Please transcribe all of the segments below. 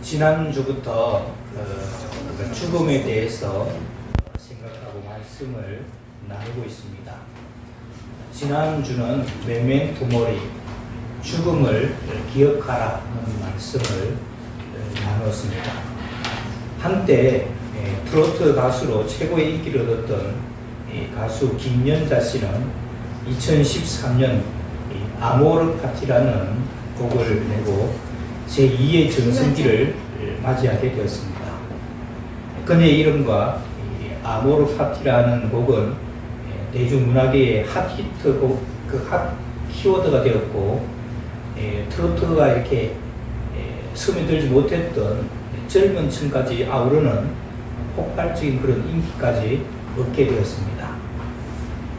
지난주부터 죽음에 대해서 생각하고 말씀을 나누고 있습니다. 지난주는 메멘토 모리, 죽음을 기억하라는 말씀을 나눴습니다. 한때 트로트 가수로 최고의 인기를 얻었던 가수 김연자 씨는 2013년 아모르 파티라는 곡을 내고 제2의 전성기를 맞이하게 되었습니다. 그녀의 이름과 아모르 파티라는 곡은 대중문화계의 핫히트, 핫 키워드가 되었고, 트로트가 이렇게 스며들지 못했던 젊은 층까지 아우르는 폭발적인 그런 인기까지 얻게 되었습니다.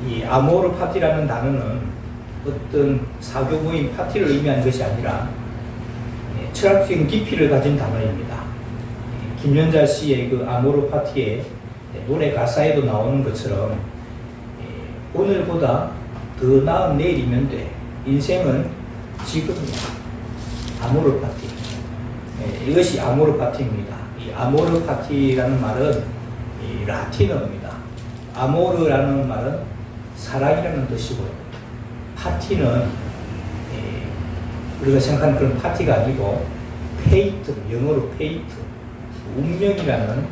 이 아모르 파티라는 단어는 어떤 사교 모임 파티를 의미하는 것이 아니라 철학적인 깊이를 가진 단어입니다. 김연자 씨의 그 아모르 파티의 노래 가사에도 나오는 것처럼 오늘보다 더 나은 내일이면 돼. 인생은 지금이야. 아모르 파티. 이것이 아모르 파티입니다. 이 아모르 파티라는 말은 라틴어입니다. 아모르라는 말은 사랑이라는 뜻이고요. 파티는 우리가 생각하는 그런 파티가 아니고 페이트, 영어로 페이트, 운명이라는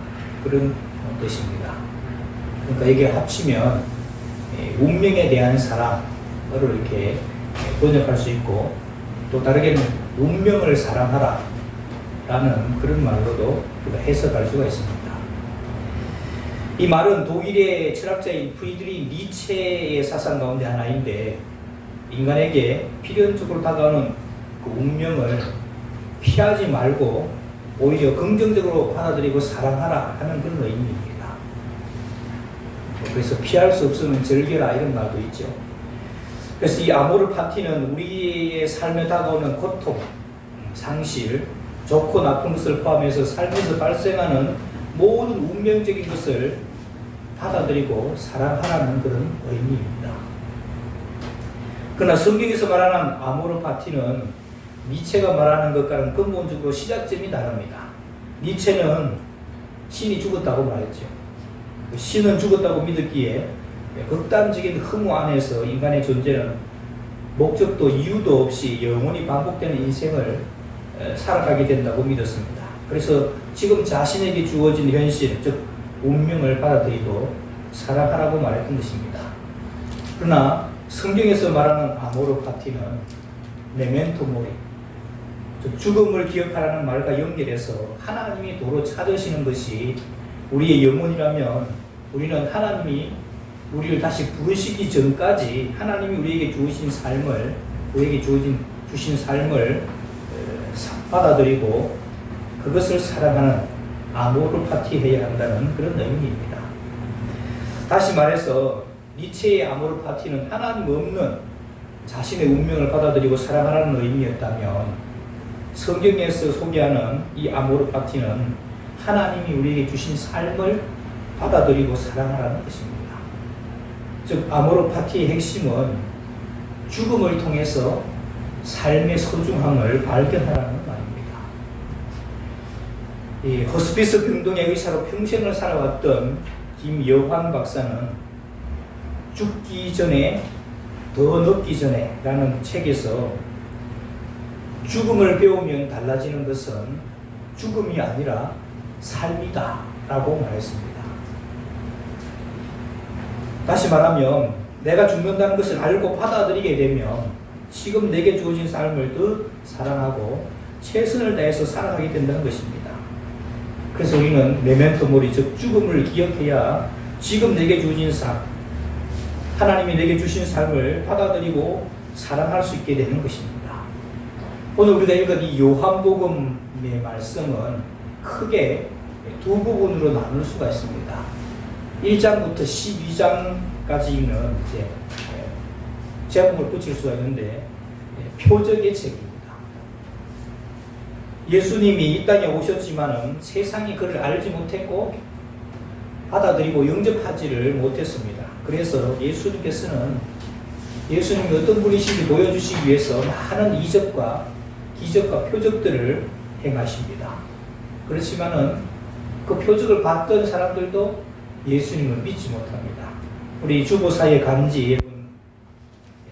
그런 뜻입니다. 그러니까 이게 합치면 운명에 대한 사랑을 이렇게 번역할 수 있고, 또 다르게는 운명을 사랑하라 라는 그런 말로도 우리가 해석할 수가 있습니다. 이 말은 독일의 철학자인 프리드리히 니체의 사상 가운데 하나인데, 인간에게 필연적으로 다가오는 그 운명을 피하지 말고 오히려 긍정적으로 받아들이고 사랑하라 하는 그런 의미입니다. 그래서 피할 수 없으면 즐겨라 이런 말도 있죠. 그래서 이 아모르 파티는 우리의 삶에 다가오는 고통, 상실, 좋고 나쁜 것을 포함해서 삶에서 발생하는 모든 운명적인 것을 받아들이고 사랑하라는 그런 의미입니다. 그러나 성경에서 말하는 아모르 파티는 니체가 말하는 것과는 근본적으로 시작점이 다릅니다. 니체는 신이 죽었다고 말했죠. 신은 죽었다고 믿었기에 극단적인 흠모 안에서 인간의 존재는 목적도 이유도 없이 영원히 반복되는 인생을 살아가게 된다고 믿었습니다. 그래서 지금 자신에게 주어진 현실, 즉 운명을 받아들이고 살아가라고 말했던 것입니다. 그러나 성경에서 말하는 아모르 파티는 메멘토 모리, 즉 죽음을 기억하라는 말과 연결해서 하나님이 도로 찾으시는 것이 우리의 영혼이라면, 우리는 하나님이 우리를 다시 부르시기 전까지 하나님이 우리에게 주신 삶을 받아들이고 그것을 사랑하는 아모르 파티 해야 한다는 그런 의미입니다. 다시 말해서 니체의 아모르 파티는 하나님 없는 자신의 운명을 받아들이고 사랑하라는 의미였다면, 성경에서 소개하는 이 아모르 파티는 하나님이 우리에게 주신 삶을 받아들이고 사랑하라는 것입니다. 즉 아모르 파티의 핵심은 죽음을 통해서 삶의 소중함을 발견하라는 말입니다. 이 호스피스 병동의 의사로 평생을 살아왔던 김여환 박사는 죽기 전에 더 늙기 전에 라는 책에서 죽음을 배우면 달라지는 것은 죽음이 아니라 삶이다 라고 말했습니다. 다시 말하면 내가 죽는다는 것을 알고 받아들이게 되면 지금 내게 주어진 삶을 더 사랑하고 최선을 다해서 살아가게 된다는 것입니다. 그래서 우리는 메멘토 모리, 즉 죽음을 기억해야 지금 내게 주어진 삶, 하나님이 내게 주신 삶을 받아들이고 사랑할 수 있게 되는 것입니다. 오늘 우리가 읽은 이 요한복음의 말씀은 크게 두 부분으로 나눌 수가 있습니다. 1장부터 12장까지 있는 제목을 붙일 수가 있는데 표적의 책입니다. 예수님이 이 땅에 오셨지만은 세상이 그를 알지 못했고 받아들이고 영접하지를 못했습니다. 그래서 예수님께서는 예수님이 어떤 분이신지 보여주시기 위해서 많은 이적과 기적과 표적들을 행하십니다. 그렇지만은 그 표적을 봤던 사람들도 예수님을 믿지 못합니다. 우리 주보 사이의 간지,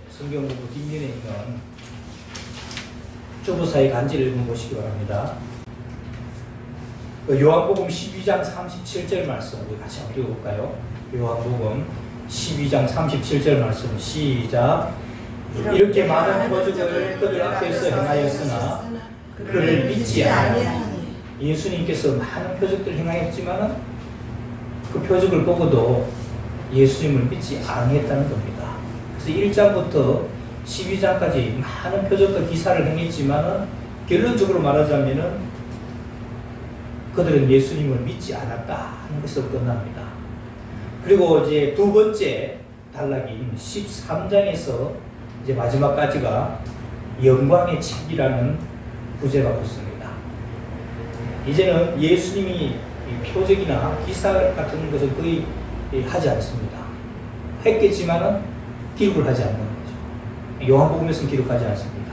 성경 공부 뒷면에 있는 주보 사이의 간지를 읽어보시기 바랍니다. 요한복음 12장 37절 말씀 우리 같이 한번 읽어볼까요? 요한복음 12장 37절 말씀 시작. 이렇게 많은 표적을 그들 앞에서 행하였으나 그를 믿지 아니하니. 예수님께서 많은 표적들을 행하였지만 그 표적을 보고도 예수님을 믿지 아니했다는 겁니다. 그래서 1장부터 12장까지 많은 표적과 기사를 행했지만 결론적으로 말하자면 그들은 예수님을 믿지 않았다 하는 것으로 끝납니다. 그리고 이제 두 번째 단락인 13장에서 이제 마지막까지가 영광의 책이라는 부제가 붙습니다. 이제는 예수님이 표적이나 기사 같은 것을 거의 하지 않습니다. 했겠지만은 기록을 하지 않는 거죠. 요한복음에서는 기록하지 않습니다.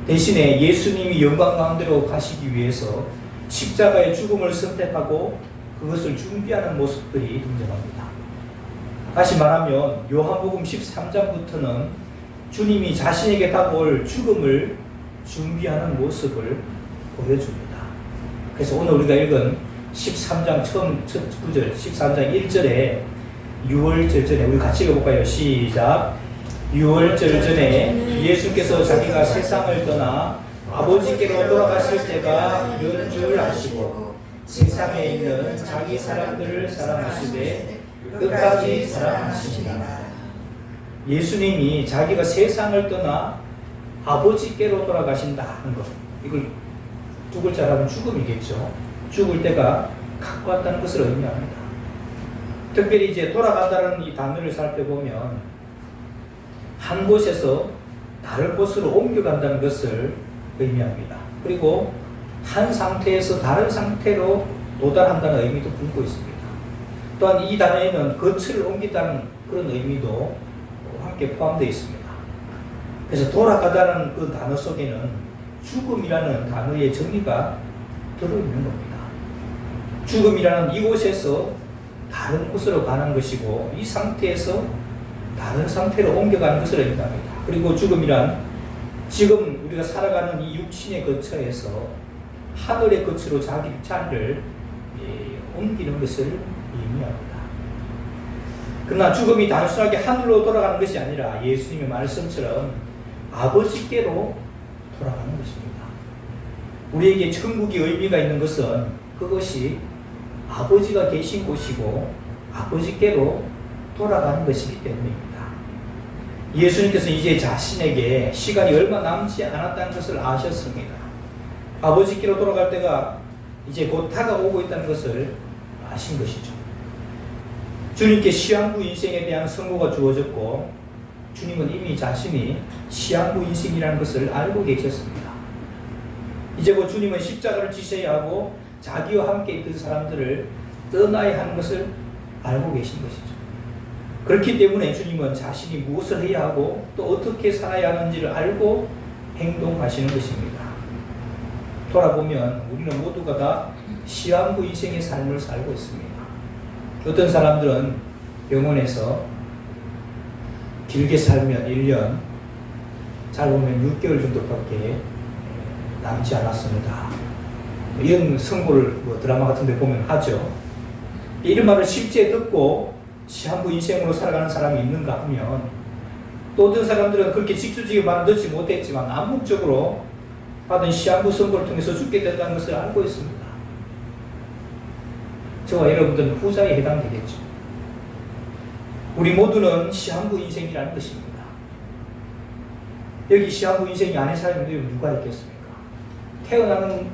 대신에 예수님이 영광 가운데로 가시기 위해서 십자가의 죽음을 선택하고 그것을 준비하는 모습들이 등장합니다. 다시 말하면 요한복음 13장부터는 주님이 자신에게 다가올 죽음을 준비하는 모습을 보여줍니다. 그래서 오늘 우리가 읽은 13장 처음 첫 구절, 13장 1절에 유월절 전에 우리 같이 읽어볼까요? 시작. 유월절 전에 예수께서 자기가 세상을 떠나 아버지께로 돌아가실 때가 이런 줄 아시고 세상에 있는 자기 사람들을 사랑하시되 끝까지 사랑하시니라. 예수님이 자기가 세상을 떠나 아버지께로 돌아가신다 하는 것, 이걸 두 글자로 하면 죽음이겠죠. 죽을 때가 가까웠다는 것을 의미합니다. 특별히 이제 돌아간다는 이 단어를 살펴보면 한 곳에서 다른 곳으로 옮겨간다는 것을 의미합니다. 그리고 한 상태에서 다른 상태로 도달한다는 의미도 품고 있습니다. 또한 이 단어에는 거처를 옮긴다는 그런 의미도 함께 포함되어 있습니다. 그래서 돌아가다는 그 단어 속에는 죽음이라는 단어의 정의가 들어있는 겁니다. 죽음이라는 이곳에서 다른 곳으로 가는 것이고 이 상태에서 다른 상태로 옮겨가는 것을 의미합니다. 그리고 죽음이란 지금 우리가 살아가는 이 육신의 거처에서 하늘의 거처로 자리를 옮기는 것을 의미합니다. 그러나 죽음이 단순하게 하늘로 돌아가는 것이 아니라 예수님의 말씀처럼 아버지께로 돌아가는 것입니다. 우리에게 천국이 의미가 있는 것은 그것이 아버지가 계신 곳이고 아버지께로 돌아가는 것이기 때문입니다. 예수님께서 이제 자신에게 시간이 얼마 남지 않았다는 것을 아셨습니다. 아버지께로 돌아갈 때가 이제 곧 다가오고 있다는 것을 아신 것이죠. 주님께 시한부 인생에 대한 선고가 주어졌고 주님은 이미 자신이 시한부 인생이라는 것을 알고 계셨습니다. 이제 곧 주님은 십자가를 지셔야 하고 자기와 함께 있던 사람들을 떠나야 하는 것을 알고 계신 것이죠. 그렇기 때문에 주님은 자신이 무엇을 해야 하고 또 어떻게 살아야 하는지를 알고 행동하시는 것입니다. 돌아보면 우리는 모두가 다 시한부 인생의 삶을 살고 있습니다. 어떤 사람들은 병원에서 길게 살면 1년, 잘 보면 6개월 정도밖에 남지 않았습니다. 이런 선고를 드라마 같은 데 보면 하죠. 이런 말을 실제 듣고 시한부 인생으로 살아가는 사람이 있는가 하면 또 어떤 사람들은 그렇게 직접적인 말을 듣지 못했지만 암묵적으로 받은 시한부 선고를 통해서 죽게 된다는 것을 알고 있습니다. 저와 여러분들은 후자에 해당되겠죠. 우리 모두는 시한부 인생이라는 것입니다. 여기 시한부 인생이 아닌 사람이 누가 있겠습니까? 태어나는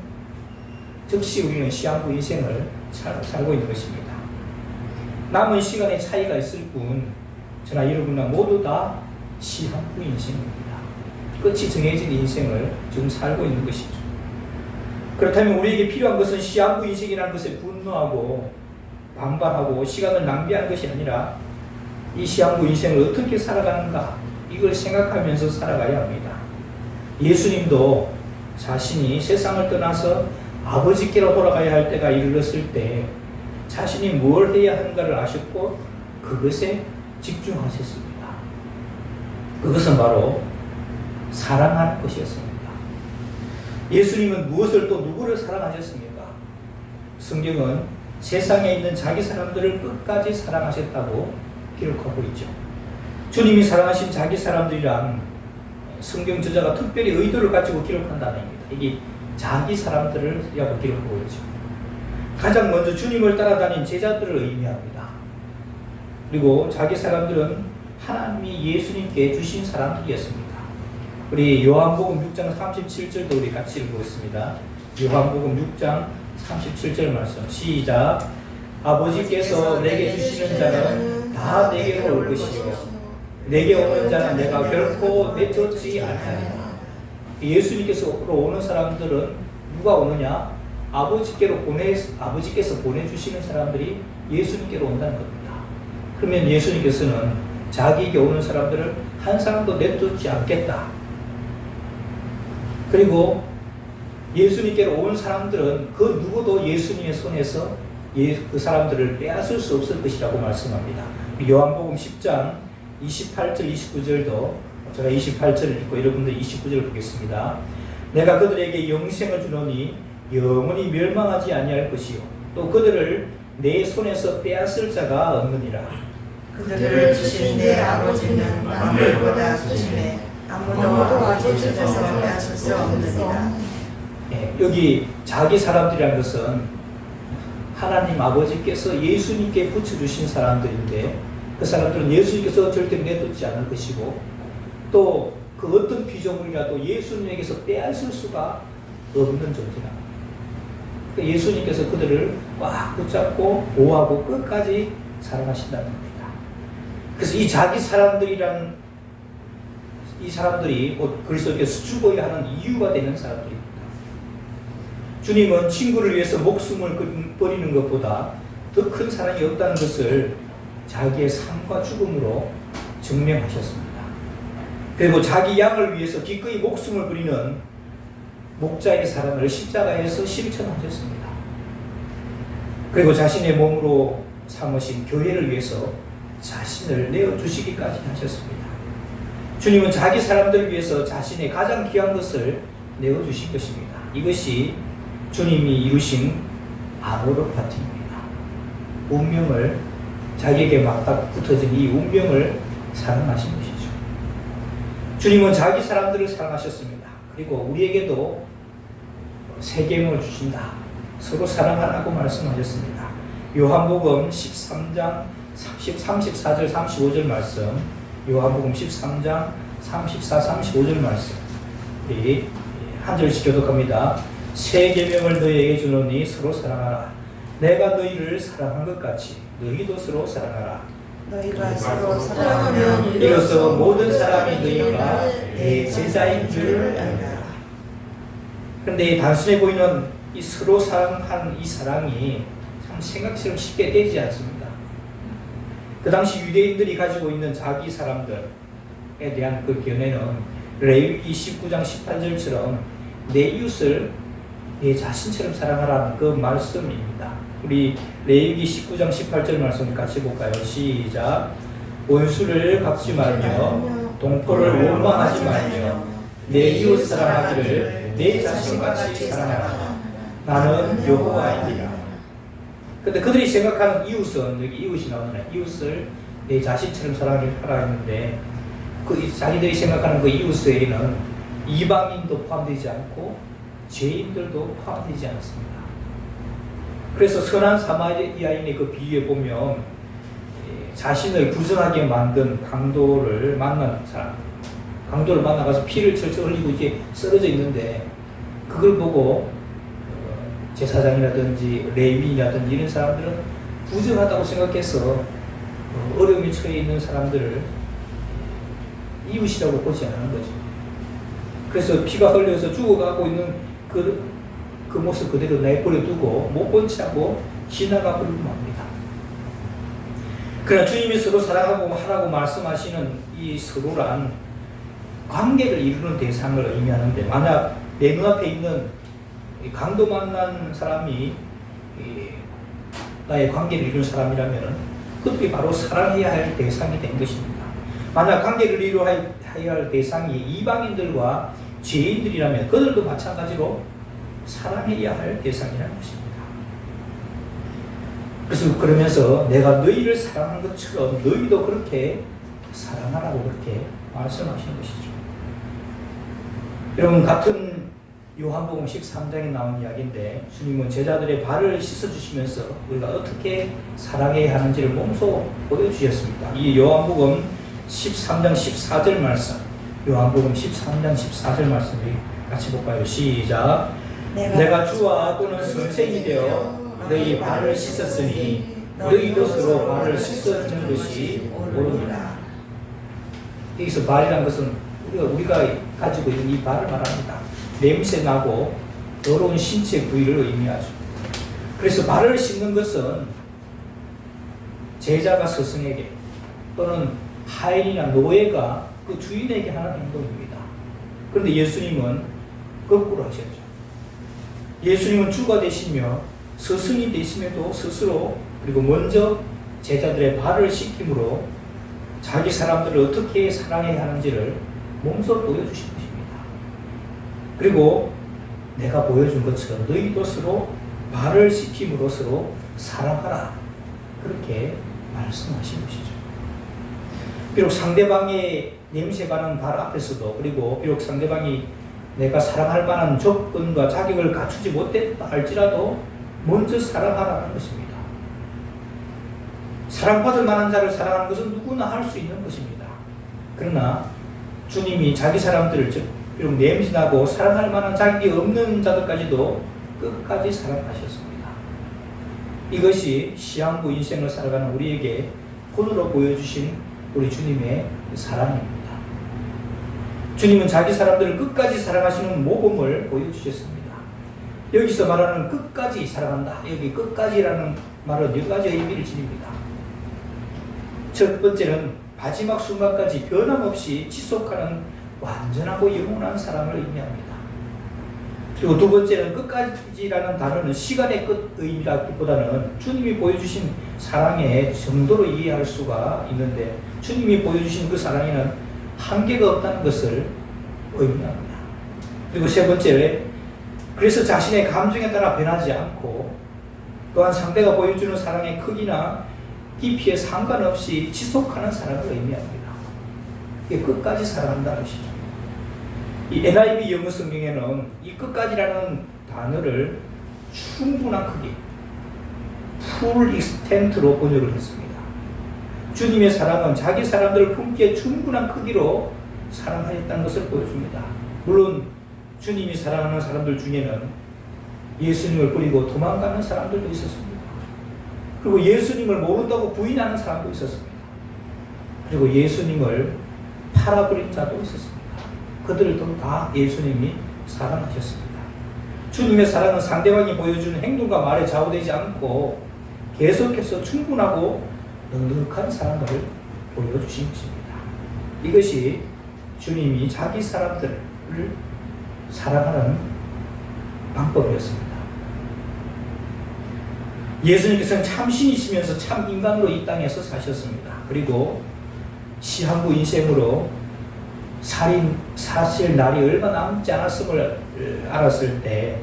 즉시 우리는 시한부 인생을 살고 있는 것입니다. 남은 시간의 차이가 있을 뿐 저나 여러분과 모두 다 시한부 인생입니다. 끝이 정해진 인생을 지금 살고 있는 것이죠. 그렇다면 우리에게 필요한 것은 시한부 인생이라는 것에 분노하고 반발하고 시간을 낭비하는 것이 아니라 이 시한부 인생을 어떻게 살아가는가 이걸 생각하면서 살아가야 합니다. 예수님도 자신이 세상을 떠나서 아버지께로 돌아가야 할 때가 이르렀을 때 자신이 뭘 해야 하는가를 아셨고 그것에 집중하셨습니다. 그것은 바로 사랑하는 것이었습니다. 예수님은 무엇을 또 누구를 사랑하셨습니까? 성경은 세상에 있는 자기 사람들을 끝까지 사랑하셨다고 기록하고 있죠. 주님이 사랑하신 자기 사람들이란 성경 저자가 특별히 의도를 가지고 기록한다는 겁니다. 이게 자기 사람들이라고 기록하고 있죠. 가장 먼저 주님을 따라다닌 제자들을 의미합니다. 그리고 자기 사람들은 하나님이 예수님께 주신 사람들이었습니다. 우리 요한복음 6장 37절도 우리 같이 읽겠습니다. 요한복음 6장 37절 말씀 시작. 아버지께서 내게 주시는 자는 다 내게로 올 것이요 내게 오는 자는 내가 결코 내쫓지 않으리라. 예수님께서 오는 사람들은 누가 오느냐? 아버지께서 보내주시는 사람들이 예수님께로 온다는 겁니다. 그러면 예수님께서는 자기에게 오는 사람들을 한 사람도 내쫓지 않겠다. 그리고 예수님께로 온 사람들은 그 누구도 예수님의 손에서 그 사람들을 빼앗을 수 없을 것이라고 말씀합니다. 요한복음 10장 28절 29절도 제가 28절을 읽고 여러분들 29절을 보겠습니다. 내가 그들에게 영생을 주노니 영원히 멸망하지 아니할 것이요 또 그들을 내 손에서 빼앗을 자가 없느니라. 그들을 주신 내 아버지는 만물보다 크심에 아무도 아버지 손에서 빼앗을 수 없느니라. 여기 자기 사람들이라는 것은 하나님 아버지께서 예수님께 붙여주신 사람들인데 그 사람들은 예수님께서 절대 내쫓지 않을 것이고 또 그 어떤 피조물이라도 예수님에게서 빼앗을 수가 없는 존재다. 그러니까 예수님께서 그들을 꽉 붙잡고 보호하고 끝까지 사랑하신다는 겁니다. 그래서 이 자기 사람들이란 이 사람들이 그리스도께서 죽어야 하는 이유가 되는 사람들입니다. 주님은 친구를 위해서 목숨을 버리는 것보다 더 큰 사랑이 없다는 것을 자기의 삶과 죽음으로 증명하셨습니다. 그리고 자기 양을 위해서 기꺼이 목숨을 버리는 목자의 사랑을 십자가에서 실천하셨습니다. 그리고 자신의 몸으로 삼으신 교회를 위해서 자신을 내어주시기까지 하셨습니다. 주님은 자기 사람들을 위해서 자신의 가장 귀한 것을 내어주신 것입니다. 이것이 주님이 이루신 아모르 파티입니다. 운명을 자기에게 맞닥 붙어진 이 운명을 사랑하신 것이죠. 주님은 자기 사람들을 사랑하셨습니다. 그리고 우리에게도 세 계명을 주신다. 서로 사랑하라고 말씀하셨습니다. 요한복음 13장 34절 35절 말씀 요한복음 13장 34, 35절 말씀 우리 한 절씩 교독합니다. 새 계명을 너희에게 주노니 서로 사랑하라. 내가 너희를 사랑한 것 같이 너희도 서로 사랑하라. 너희가 서로 사랑하면 이로써 모든 사람이 너희가 내 제자인 줄 알라. 그런데 단순해 보이는 이 서로 사랑한 이 사랑이 참 생각처럼 쉽게 되지 않습니다. 그 당시 유대인들이 가지고 있는 자기 사람들에 대한 그 견해는 레위기 19장 18절처럼 내 이웃을 내 자신처럼 사랑하라는 그 말씀입니다. 우리 레위기 19장 18절 말씀 같이 볼까요? 시작. 원수를 갚지 말며 동포를 원망하지 말며 내 이웃 사랑하기를 내 자신같이 사랑하라. 나는 여호와이니라. 근데 그들이 생각하는 이웃은 여기 이웃이 나오네. 이웃을 내 자신처럼 사랑하라 했는데 그 자기들이 생각하는 그 이웃에는 이방인도 포함되지 않고 죄인들도 포함되지 않습니다. 그래서 선한 사마리아인의 그 비유에 보면 자신을 부정하게 만든 강도를 만난 사람, 강도를 만나가서 피를 철철 흘리고 이렇게 쓰러져 있는데 그걸 보고 제사장이라든지 레위인이라든지 이런 사람들은 부정하다고 생각해서 어려움에 처해 있는 사람들을 이웃이라고 보지 않는 거죠. 그래서 피가 흘려서 죽어가고 있는 그 모습 그대로 내버려 두고 못 본 채하고 지나가 버리면 합니다. 그러나 주님이 서로 사랑하고 하라고 말씀하시는 이 서로란 관계를 이루는 대상을 의미하는데 만약 내 눈앞에 있는 이 강도 만난 사람이 나의 관계를 이룬 사람이라면 그들이 바로 사랑해야 할 대상이 된 것입니다. 만약 관계를 이루어야 할 대상이 이방인들과 죄인들이라면 그들도 마찬가지로 사랑해야 할 대상이라는 것입니다. 그래서 그러면서 내가 너희를 사랑한 것처럼 너희도 그렇게 사랑하라고 그렇게 말씀하시는 것이죠. 여러분, 같은 요한복음 13장에 나온 이야기인데 주님은 제자들의 발을 씻어주시면서 우리가 어떻게 사랑해야 하는지를 몸소 보여주셨습니다. 이 요한복음 13장 14절 말씀, 요한복음 13장 14절 말씀을 같이 볼까요? 시작. 내가 주와 또는 선생이 되어 너희 발을 씻었으니 너희도 서로 발을 씻어주는 것이 옳으니라. 여기서 발이라는 것은 우리가 가지고 있는 이 발을 말합니다. 냄새 나고 더러운 신체 부위를 의미하죠. 그래서 발을 씻는 것은 제자가 스승에게 또는 하인이나 노예가 그 주인에게 하는 행동입니다. 그런데 예수님은 거꾸로 하셨죠. 예수님은 주가 되시며 스승이 되심에도 스스로 그리고 먼저 제자들의 발을 씻김으로 자기 사람들을 어떻게 사랑해야 하는지를 몸소 보여주신 것입니다. 그리고 내가 보여준 것처럼 너희도 서로 발을 씻김으로 서로 사랑하라, 그렇게 말씀하신 것이죠. 비록 상대방의 냄새가는 발 앞에서도, 그리고 비록 상대방이 내가 사랑할 만한 조건과 자격을 갖추지 못했다 할지라도 먼저 사랑하라는 것입니다. 사랑받을 만한 자를 사랑하는 것은 누구나 할 수 있는 것입니다. 그러나 주님이 자기 사람들을, 즉 비록 냄새나고 사랑할 만한 자격이 없는 자들까지도 끝까지 사랑하셨습니다. 이것이 시한부 인생을 살아가는 우리에게 본으로 보여주신 우리 주님의 사랑입니다. 주님은 자기 사람들을 끝까지 사랑하시는 모범을 보여주셨습니다. 여기서 말하는 끝까지 사랑한다, 여기 끝까지라는 말은 몇 가지 의미를 지닙니다. 첫 번째는 마지막 순간까지 변함없이 지속하는 완전하고 영원한 사랑을 의미합니다. 그리고 두 번째는 끝까지라는 단어는 시간의 끝 의미라기보다는 주님이 보여주신 사랑의 정도로 이해할 수가 있는데, 주님이 보여주신 그 사랑에는 한계가 없다는 것을 의미합니다. 그리고 세 번째, 그래서 자신의 감정에 따라 변하지 않고 또한 상대가 보여주는 사랑의 크기나 깊이에 상관없이 지속하는 사랑을 의미합니다. 이게 끝까지 사랑한다는 것이죠. 이 NIV 영어 성경에는 이 끝까지라는 단어를 충분한 크기, full extent로 번역을 했습니다. 주님의 사랑은 자기 사람들을 품기에 충분한 크기로 사랑하였다는 것을 보여줍니다. 물론 주님이 사랑하는 사람들 중에는 예수님을 버리고 도망가는 사람들도 있었습니다. 그리고 예수님을 모른다고 부인하는 사람도 있었습니다. 그리고 예수님을 팔아버린 자도 있었습니다. 그들도 다 예수님이 사랑하셨습니다. 주님의 사랑은 상대방이 보여주는 행동과 말에 좌우되지 않고 계속해서 충분하고 넉넉한 사랑을 보여주신 것입니다. 이것이 주님이 자기 사람들을 사랑하는 방법이었습니다. 예수님께서는 참 신이시면서 참 인간으로 이 땅에서 사셨습니다. 그리고 시한부 인생으로 살인, 사실 날이 얼마 남지 않았음을 알았을 때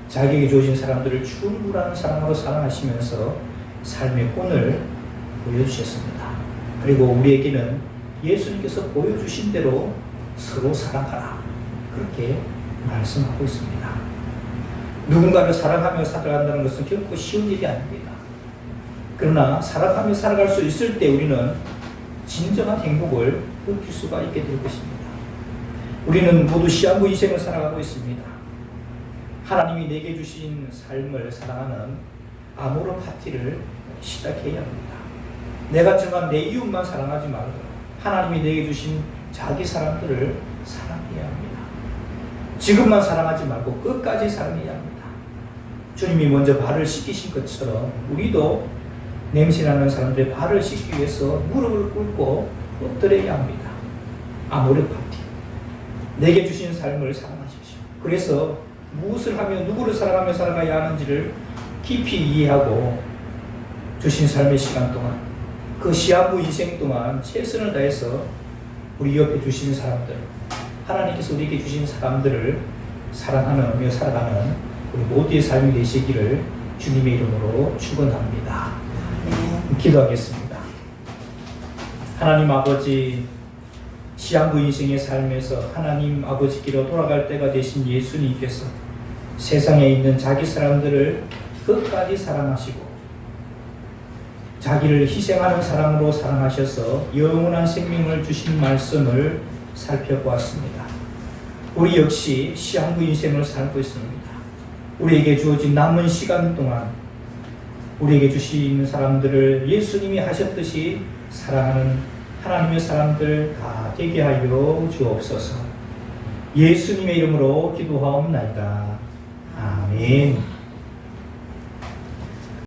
자기에게 주어진 사람들을 충분한 사랑으로 사랑하시면서 삶의 본을 보여주셨습니다. 그리고 우리에게는 예수님께서 보여주신 대로 서로 사랑하라, 그렇게 말씀하고 있습니다. 누군가를 사랑하며 살아간다는 것은 결코 쉬운 일이 아닙니다. 그러나 사랑하며 살아갈 수 있을 때 우리는 진정한 행복을 느낄 수가 있게 될 것입니다. 우리는 모두 시한부 인생을 살아가고 있습니다. 하나님이 내게 주신 삶을 사랑하는 아모르 파티를 시작해야 합니다. 내가 정한 내 이웃만 사랑하지 말고 하나님이 내게 주신 자기 사람들을 사랑해야 합니다. 지금만 사랑하지 말고 끝까지 사랑해야 합니다. 주님이 먼저 발을 씻기신 것처럼 우리도 냄새나는 사람들의 발을 씻기 위해서 무릎을 꿇고 엎드려야 합니다. 아모르 파티, 내게 주신 삶을 사랑하십시오. 그래서 무엇을 하며 누구를 사랑하며 살아가야 하는지를 깊이 이해하고 주신 삶의 시간 동안, 그 시한부 인생 동안 최선을 다해서 우리 옆에 주신 사람들, 하나님께서 우리에게 주신 사람들을 사랑하며 살아가는 우리 모두의 삶이 되시기를 주님의 이름으로 축원합니다. 기도하겠습니다. 하나님 아버지, 시한부 인생의 삶에서 하나님 아버지께로 돌아갈 때가 되신 예수님께서 세상에 있는 자기 사람들을 끝까지 사랑하시고 자기를 희생하는 사랑으로 사랑하셔서 영원한 생명을 주신 말씀을 살펴보았습니다. 우리 역시 시한부 인생을 살고 있습니다. 우리에게 주어진 남은 시간 동안 우리에게 주신 사람들을 예수님이 하셨듯이 사랑하는 하나님의 사람들 다 되게 하여 주옵소서. 예수님의 이름으로 기도하옵나이다. 아멘.